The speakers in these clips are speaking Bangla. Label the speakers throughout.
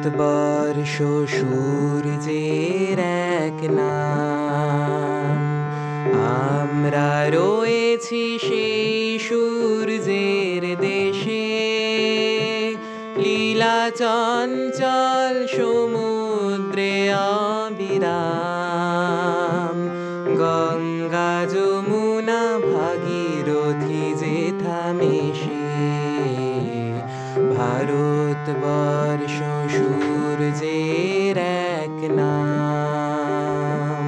Speaker 1: ভারতবর্ষ সূর্যের এক নাম। আমরা রয়েছি সেই সূর্যের দেশে, লীলা চঞ্চল সমুদ্রে অবিরাম। গঙ্গা যমুনা ভাগীরথী যেথা মেশে, ভারতবর্ষ সূর্যের এক নাম।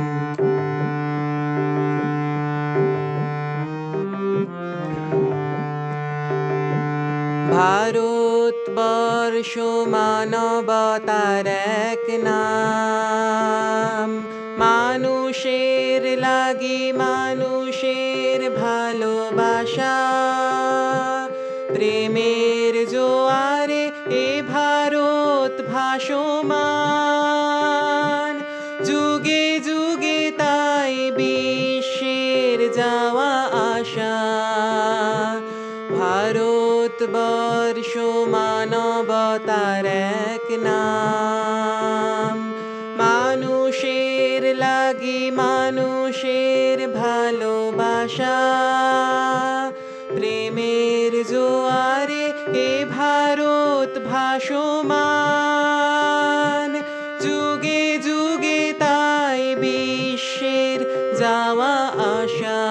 Speaker 1: ভারতবর্ষ মানবতার এক নাম। মানুষের লাগি মানুষের ভালোবাসা, প্রেমের জোয়ারে এ ভারত ভাসমান। যুগে যুগে তাই বিশ্বের যাওয়া আসা, ভারতবর্ষ মানবতার এক নাম। মানুষের লাগি মানুষের ভালোবাসা, প্রেমের জোয়ারে এ ভারত ভাসমান। যুগে যুগে তাই বিশ্বের যাওয়া আসা,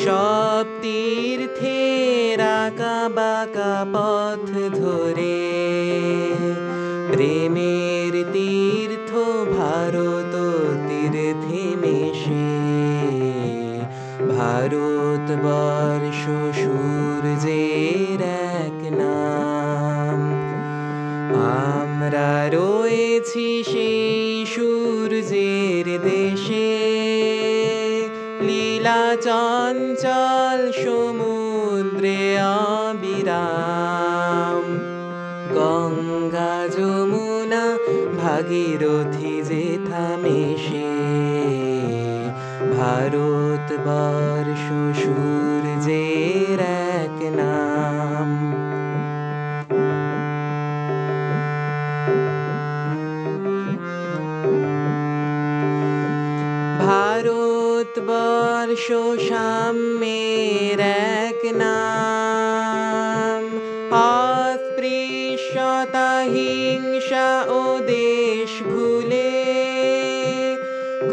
Speaker 1: সব তীর্থের আঁকা বাঁকা পথ ধরে, প্রেমের তীর্থ ভারত তীর্থে মেশে। ভারতবর্ষ সূর্যের এক নাম। আমরা রয়েছি সেই সূর্যের দেশে, লীলা চঞ্চল সমুদ্রে অবিরাম। গঙ্গা যমুনা ভাগীরথী যেথা মেশে, ভারতবর্ষ সূর্যের এক নাম। ভারতবর্ষ সাম্যের এক নাম। অস্পৃশ্যতা হিংসা ও দেশ ভুলে,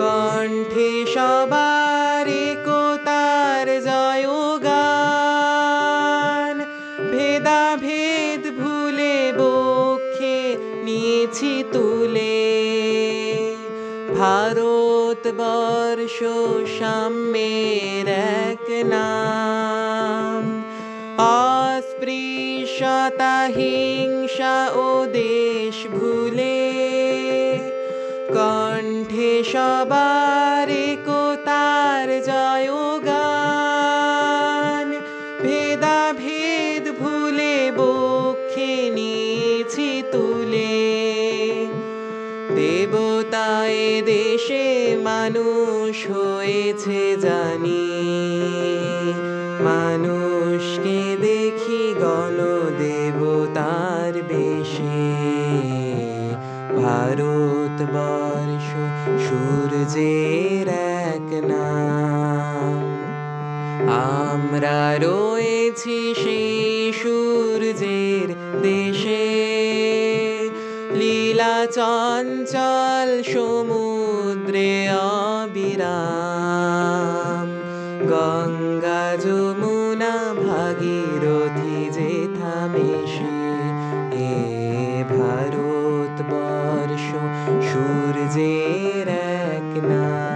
Speaker 1: কণ্ঠে সবার একতার জয়গান। ভেদাভেদ ভুলে বক্ষে নিয়েছি তুলে, ভারতবর্ষ সাম্যের এক নাম। অস্পৃশ্যতা হিংসা ও দেশ ভুলে, কণ্ঠে সবার একতার জয়গান। ভেদাভেদ ভুলে বক্ষে নিয়েছি তুলে, দেবতায় দেশে মানুষ হয়েছে জানি। মানুষকে দেখি গণদেবতার বেশে, ভারতবর্ষ সূর্যের এক নাম। আমরা রয়েছি সেই সূর্যের দেশে, লীলা চঞ্চল সমুদ্রে অবিরাম। গঙ্গা যমুনা ভাগীরথী যেথা মেশে, এ ভারতবর্ষ সূর্যের এক নাম।